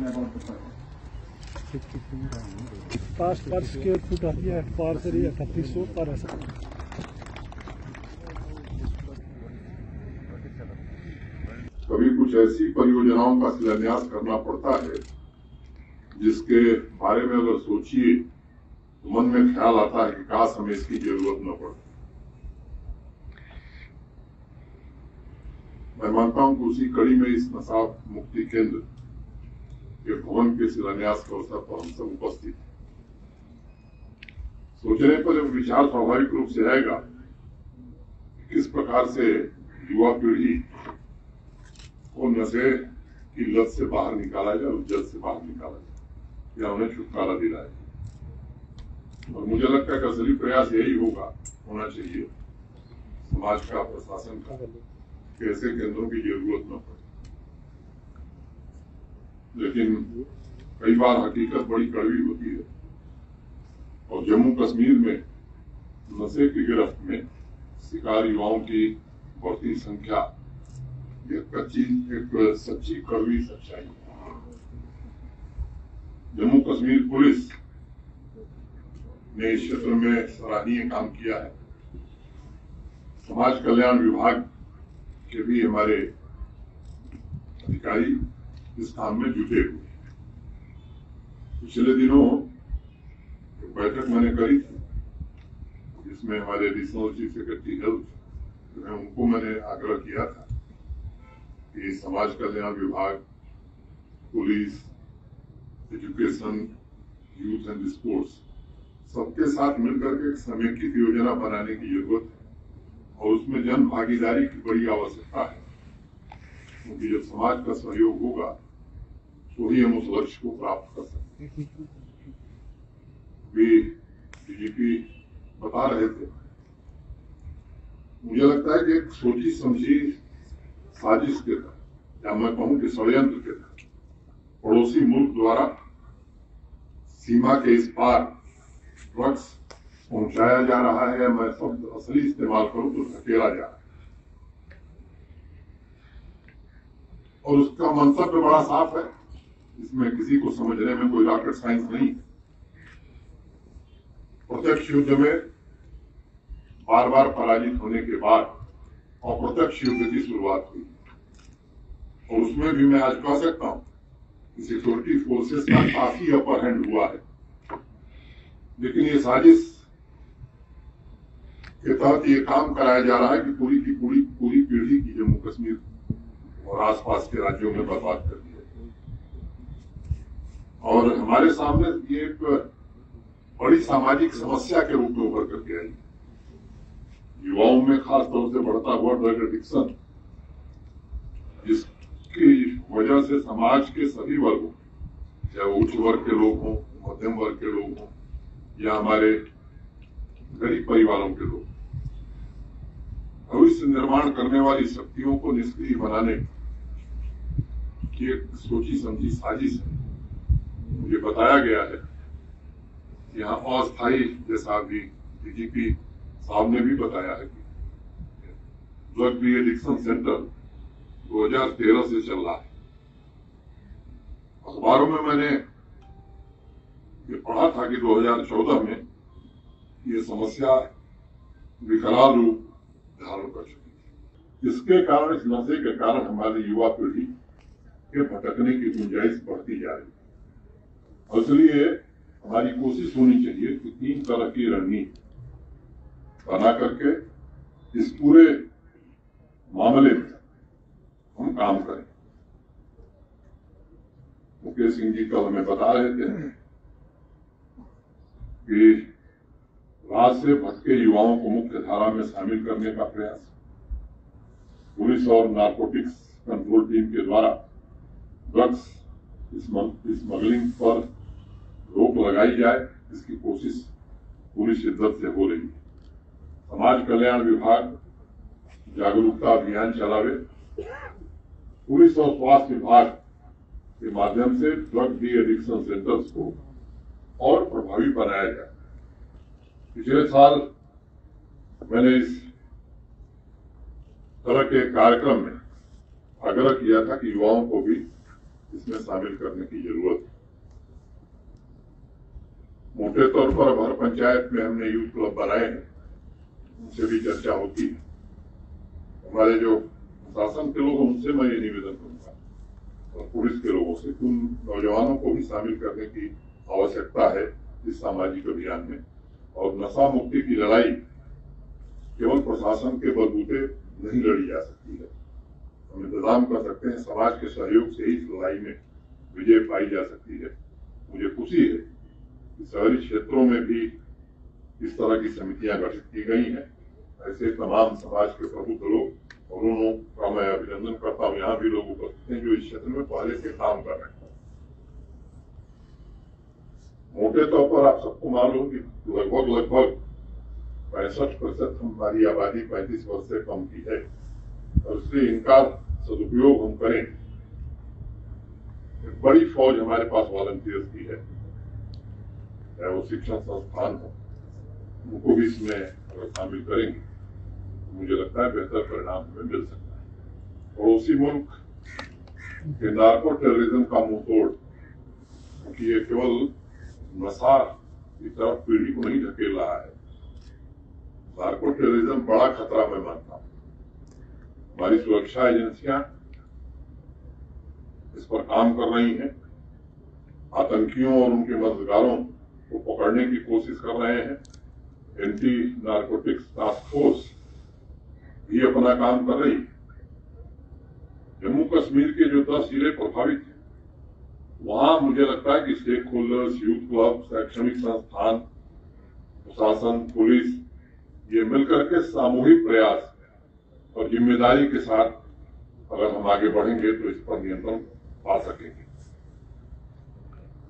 पर square foot आती है पार से 3800 पर है सर। कभी कुछ ऐसी परियोजनाओं का शिलान्यास करना पड़ता है जिसके बारे में अगर सोचिए तो मन में ख्याल आता है कि काश हमें इसकी जरूरत न पड़े। मैं मानता हूं कि उसी कड़ी में इस नशा मुक्ति केंद्र के भवन के शिलान्यास के अवसर पर हम सब उपस्थित हैं। सोचने पर एक विचार स्वाभाविक रूप से आएगा कि किस प्रकार से युवा पीढ़ी को नशे की लत से बाहर निकाला जाए, जल्द से बाहर निकाला जाए या उन्हें छुटकारा दिलाया जाए। और मुझे लगता है कि असली प्रयास यही होना चाहिए समाज का, प्रशासन का, कि ऐसे केंद्रों की जरूरत न पड़े। लेकिन कई बार हकीकत बड़ी कड़वी होती है और जम्मू कश्मीर में नशे की गिरफ्त में शिकार युवाओं की बढ़ती संख्या एक सच्ची कड़वी सच्चाई। जम्मू कश्मीर पुलिस ने इस क्षेत्र में सराहनीय काम किया है। समाज कल्याण विभाग के भी हमारे अधिकारी इस काम में जुटे हुए। पिछले दिनों एक बैठक मैंने करी थी जिसमें हमारे एडिशनल चीफ सेक्रेटरी हेल्थ जो है उनको मैंने आग्रह किया था कि समाज कल्याण विभाग, police, education, youth and sports सबके साथ मिलकर के समेकित योजना बनाने की जरूरत है और उसमें जन भागीदारी की बड़ी आवश्यकता है, क्योंकि जब समाज का सहयोग होगा तो ही हम उस लक्ष्य को प्राप्त कर सकते हैं। वे डीजीपी बता रहे थे, मुझे लगता है कि एक सोची समझी साजिश के तहत या मैं कहूं कि षड्यंत्र के तहत पड़ोसी मुल्क द्वारा सीमा के इस पार ड्रग्स पहुंचाया जा रहा है, या मैं शब्द असली इस्तेमाल करूं तो धकेला जा रहा है। और उसका मंतव्य बड़ा साफ है, इसमें किसी को समझने में कोई रॉकेट साइंस नहीं है। प्रत्यक्ष युद्ध में बार बार पराजित होने के बाद अप्रत्यक्ष युद्ध की शुरुआत हुई और उसमें भी मैं आज कह सकता हूं कि सिक्योरिटी फोर्सेस का काफी अपर हैंड हुआ है। लेकिन ये साजिश के तहत ये काम कराया जा रहा है कि पूरी की पूरी पीढ़ी की जम्मू कश्मीर और आसपास के राज्यों में बर्बाद कर दी है। और हमारे सामने ये एक बड़ी सामाजिक समस्या के रूप में उभर करके आई। युवाओं में खास तौर से बढ़ता हुआ ड्रग एडिक्शन, जिसकी वजह से समाज के सभी वर्गों, चाहे उच्च वर्ग के लोग हों, मध्यम वर्ग के लोग हों या हमारे गरीब परिवारों के लोग, भविष्य निर्माण करने वाली शक्तियों को निष्क्रिय बनाने की एक सोची समझी साजिश है। मुझे बताया गया है कि यहाँ अस्थायी, जैसा अभी डीजीपी साहब ने भी बताया है कि ड्रग डी एडिक्शन सेंटर 2013 से चल रहा है। अखबारों में मैंने ये पढ़ा था कि 2014 में ये समस्या विकराल रूप धारण कर चुकी थी। इसके कारण, इस नशे के कारण हमारी युवा पीढ़ी के भटकने की गुंजाइश बढ़ती जा रही है। और इसलिए हमारी कोशिश होनी चाहिए कि 3 तरह की रणनीति बना करके इस पूरे मामले में हम काम करें। मुकेश सिंह जी कल हमें बता रहे थे कि राज से भटके युवाओं को मुख्य धारा में शामिल करने का प्रयास, पुलिस और नारकोटिक्स कंट्रोल टीम के द्वारा ड्रग्स स्मगलिंग पर रोक लगाई जाए, इसकी कोशिश पूरी शिद्दत से हो रही है। समाज कल्याण विभाग जागरूकता अभियान चलावे, पुलिस और स्वास्थ्य विभाग के माध्यम से ड्रग डी एडिक्शन सेंटर्स को और प्रभावी बनाया जाए। पिछले साल मैंने इस तरह के कार्यक्रम में आग्रह किया था कि युवाओं को भी इसमें शामिल करने की जरूरत है। मोटे तौर पर हर पंचायत में हमने यूथ क्लब बनाए हैं, उनसे भी चर्चा होती है। हमारे जो शासन के लोग उनसे मैं ये निवेदन करूंगा और पुलिस के लोगों से उन नौजवानों को भी शामिल करने की आवश्यकता है इस सामाजिक अभियान में। और नशा मुक्ति की लड़ाई केवल प्रशासन के बलबूते नहीं लड़ी जा सकती है। हम इंतजाम कर सकते हैं, समाज के सहयोग से इस लड़ाई में विजय पाई जा सकती है। मुझे खुशी है कि शहरी क्षेत्रों में भी इस तरह की समितियां गठित की गई हैं। ऐसे तमाम समाज के प्रबुद्ध लोग और उन लोगों का मैं अभिनंदन करता हूँ। यहाँ भी लोग उपस्थित हैं जो इस क्षेत्र में पहले से काम कर रहे हैं। मोटे तौर पर आप सबको मालूम कि लगभग 65% हमारी आबादी 35 वर्ष से कम की है और इसलिए इनका सदुपयोग हम करें। एक बड़ी फौज हमारे पास वॉलंटियर्स की है, चाहे वो शिक्षण संस्थान हो, उनको भी इसमें अगर शामिल करेंगे तो मुझे लगता है बेहतर परिणाम हमें मिल सकता है। पड़ोसी मुल्क के नार्को टेररिज्म का मुंह तोड़, क्योंकि ये केवल नशा की तरफ पीढ़ी को नहीं ढकेल रहा है। नार्को टेररिज्म बड़ा खतरा मैं मानता हूं। हमारी सुरक्षा एजेंसियां इस पर काम कर रही हैं। आतंकियों और उनके मददगारों को पकड़ने की कोशिश कर रहे हैं। एंटी नार्कोटिक्स टास्क फोर्स भी अपना काम कर रही है। जम्मू कश्मीर के जो 10 जिले प्रभावित हैं, वहां मुझे लगता है कि स्टेक होल्डर्स, यूथ क्लब, शैक्षणिक संस्थान, प्रशासन, पुलिस, ये मिलकर के सामूहिक प्रयास और जिम्मेदारी के साथ अगर हम आगे बढ़ेंगे तो इस पर नियंत्रण पा सकेंगे।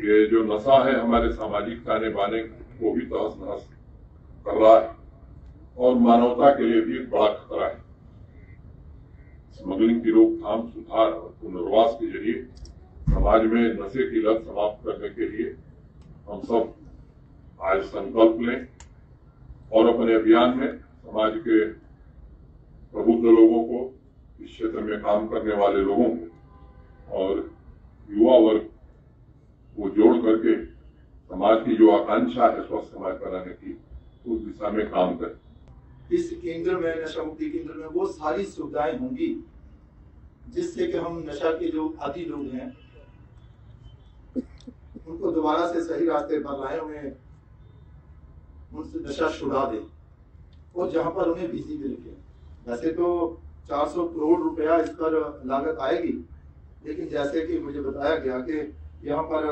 ये जो नशा है हमारे सामाजिक ताने बाने को भी तहस नहस कर रहा है और मानवता के लिए भी एक बड़ा खतरा है। स्मगलिंग की रोकथाम, सुधार और पुनर्वास के जरिए समाज में नशे की लत समाप्त करने के लिए हम सब आज संकल्प लें और अपने अभियान में समाज के प्रबुद्ध लोगों को, इस क्षेत्र में काम करने वाले लोगों को और युवा वर्ग को जोड़ करके समाज की जो आकांक्षा है स्वस्थ समाज बनाने की, उस दिशा में काम करें। इस केंद्र में, नशा मुक्ति केंद्र में वो सारी सुविधाएं होंगी जिससे कि हम नशा के जो आदी लोग हैं उनको दोबारा से सही रास्ते पर लाए, उन्हें उनसे नशा छुड़ा दे और जहां पर उन्हें बिजी भी रखे। वैसे तो 400 करोड़ रुपया इस पर लागत आएगी, लेकिन जैसे कि मुझे बताया गया कि यहाँ पर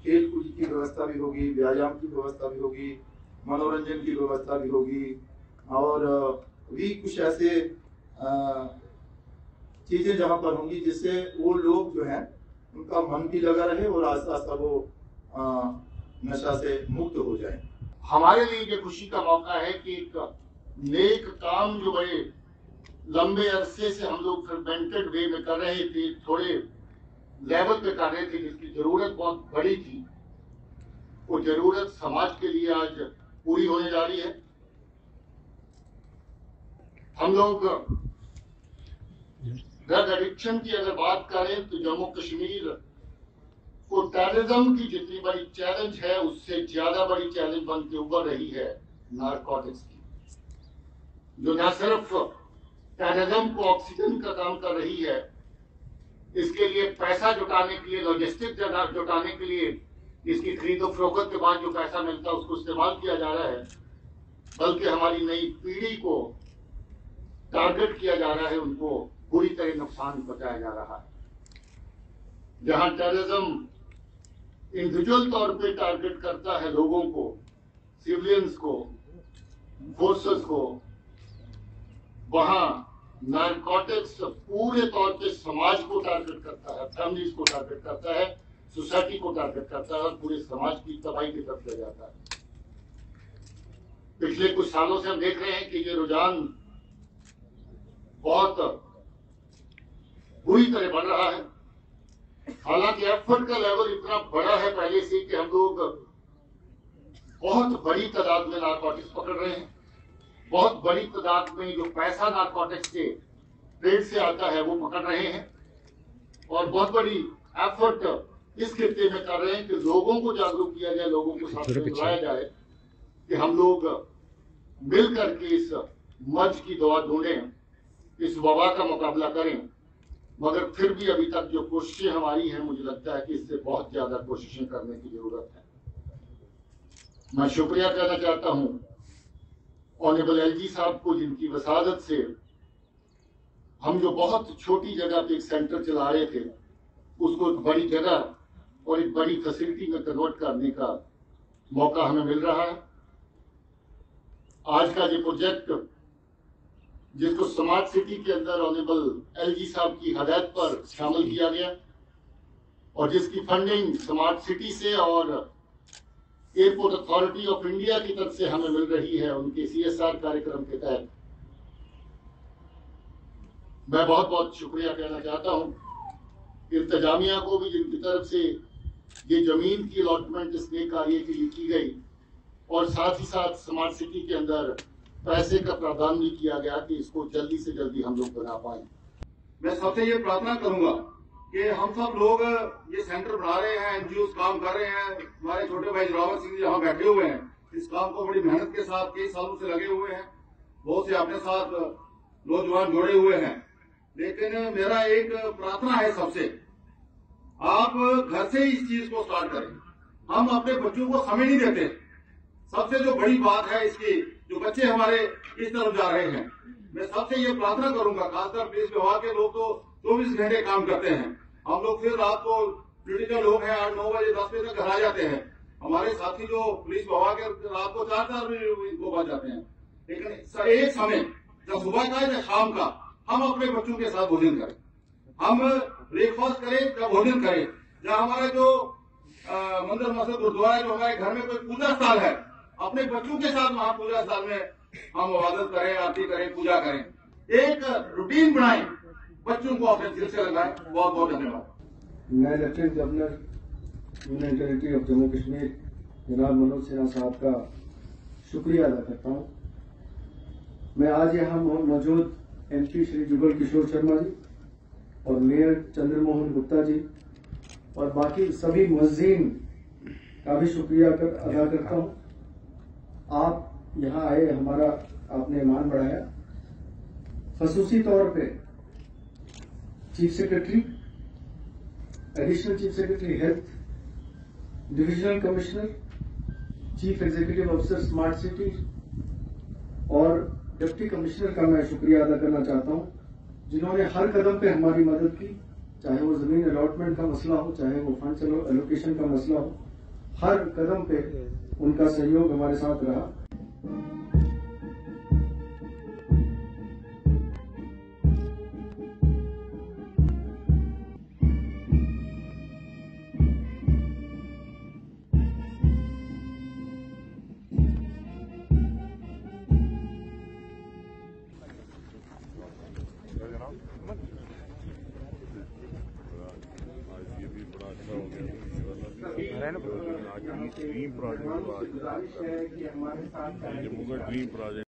खेल कूद की व्यवस्था भी होगी, व्यायाम की व्यवस्था भी होगी, मनोरंजन की व्यवस्था भी होगी और भी कुछ ऐसे चीजें जहाँ पर होंगी जिससे वो लोग जो हैं उनका मन भी लगा रहे और आस्ता आस्ता वो नशा से मुक्त हो जाए। हमारे लिए ये खुशी का मौका है कि एक नेक काम जो बड़े लंबे अरसे से हम लोग फ्रेगमेंटेड वे में कर रहे थे, थोड़े लेवल पे कर रहे थे, जिसकी जरूरत बहुत बड़ी थी, वो जरूरत समाज के लिए आज पूरी होने जा रही है। हम लोग ड्रग एडिक्शन की अगर बात करें तो जम्मू कश्मीर को टेररिज्म की जितनी बड़ी चैलेंज है उससे ज्यादा बड़ी चैलेंज बन के उभर रही है नारकोटिक्स की, जो न सिर्फ टेररिज्म को ऑक्सीजन का काम कर रही है, इसके लिए पैसा जुटाने के लिए, लॉजिस्टिक जुटाने के लिए, इसकी खरीदो फरोख्त के बाद जो पैसा मिलता है उसको इस्तेमाल किया जा रहा है, बल्कि हमारी नई पीढ़ी को टारगेट किया जा रहा है, उनको बुरी तरह नुकसान पहुंचाया जा रहा है। जहां टेररिज्म इंडिविजुअल तौर पे टारगेट करता है लोगों को, सिविलियंस को, फोर्सेस को, वहां नारकोटिक्स पूरे तौर पे समाज को टारगेट करता है, फैमिलीज को टारगेट करता है, सोसाइटी को टारगेट करता है और पूरे समाज की तबाही की तरफ ले जाता है। पिछले कुछ सालों से हम देख रहे हैं कि ये रुझान बहुत बुरी तरह बढ़ रहा है। हालांकि एफर्ट का लेवल इतना बड़ा है पहले से कि हम लोग बहुत बड़ी तादाद में नारकोटिक्स पकड़ रहे हैं, बहुत बड़ी तादाद में जो पैसा नारकोटिक्स के ट्रेड से आता है वो पकड़ रहे हैं और बहुत बड़ी एफर्ट इस खित्ते में कर रहे हैं कि लोगों को जागरूक किया जाए, लोगों को साथ में बुलाया जाए कि हम लोग मिल करके इस मर्ज की दवा ढूंढें, इस वबा का मुकाबला करें। मगर फिर भी अभी तक जो कोशिशें हमारी हैं, मुझे लगता है कि इससे बहुत ज्यादा कोशिशें करने की जरूरत है। मैं शुक्रिया कहना चाहता हूं ऑनरेबल एलजी साहब को, जिनकी वसादत से हम जो बहुत छोटी जगह पे एक सेंटर चला रहे थे, उसको एक बड़ी जगह और एक बड़ी फैसिलिटी में कन्वर्ट करने का मौका हमें मिल रहा है। आज का ये प्रोजेक्ट, जिसको स्मार्ट सिटी के अंदर ऑनरेबल एलजी साहब की हदायत पर शामिल किया गया और जिसकी फंडिंग स्मार्ट सिटी से और एयरपोर्ट अथॉरिटी ऑफ इंडिया की तरफ से हमें मिल रही है, उनके CSR कार्यक्रम के तहत, मैं बहुत बहुत शुक्रिया कहना चाहता हूं। इंतजामिया को भी, जिनकी तरफ से ये जमीन की अलॉटमेंट इस नए कार्य के लिए की गई और साथ ही साथ स्मार्ट सिटी के अंदर पैसे का प्रावधान भी किया गया कि इसको जल्दी से जल्दी हम लोग बना पाए। मैं सबसे ये प्रार्थना करूंगा कि हम सब लोग ये सेंटर बना रहे हैं, NGOs काम कर रहे हैं, हमारे छोटे भाई जोरावर सिंह जी यहाँ बैठे हुए हैं, इस काम को बड़ी मेहनत के साथ कई सालों से लगे हुए हैं, बहुत से अपने साथ नौजवान जोड़े हुए हैं। लेकिन मेरा एक प्रार्थना है सबसे, आप घर से इस चीज को स्टार्ट करें। हम अपने बच्चों को समय नहीं देते। सबसे जो बड़ी बात है इसकी, जो बच्चे हमारे इस तरफ जा रहे हैं, मैं सबसे ये प्रार्थना करूंगा, खासकर पुलिस विभाग के लोग तो 24 घंटे काम करते हैं। हम लोग फिर रात को क्रिटिकल लोग हैं 8-9 बजे 10 बजे तक घर आ जाते हैं। हमारे साथी जो पुलिस विभाग के रात को 4-4 बजे को बच जाते हैं। लेकिन एक समय जब सुबह का या शाम का हम अपने बच्चों के साथ भोजन करें, हम ब्रेकफास्ट करें या भोजन करें। जहाँ हमारा जो मंदिर मस्जिद गुरुद्वारा, जो हमारे घर में कोई पूजा स्थल है, अपने बच्चों के साथ वहां पूजा स्थल में हम इबादत करें, आरती करें, पूजा करें। एक रूटीन बनाएं, बच्चों को अपने दिल से लगाएं। बहुत बहुत धन्यवाद। मैं lieutenant governor union territory of Jammu Kashmir जनाब मनोज सिन्हा साहब का शुक्रिया अदा करता हूं। मैं आज यहाँ मौजूद MP श्री जुगल किशोर शर्मा जी और मेयर चंद्रमोहन गुप्ता जी और बाकी सभी मुअज्जिन का भी शुक्रिया अदा करता हूं। आप यहाँ आए, हमारा आपने मान बढ़ाया। खसूसी तौर पे chief secretary, additional chief secretary health, divisional commissioner, chief executive officer smart city और डिप्टी कमिश्नर का मैं शुक्रिया अदा करना चाहता हूं, जिन्होंने हर कदम पे हमारी मदद की। चाहे वो जमीन अलॉटमेंट का मसला हो, चाहे वो फंड एलोकेशन का मसला हो, हर कदम पे उनका सहयोग हमारे साथ रहा। Dream project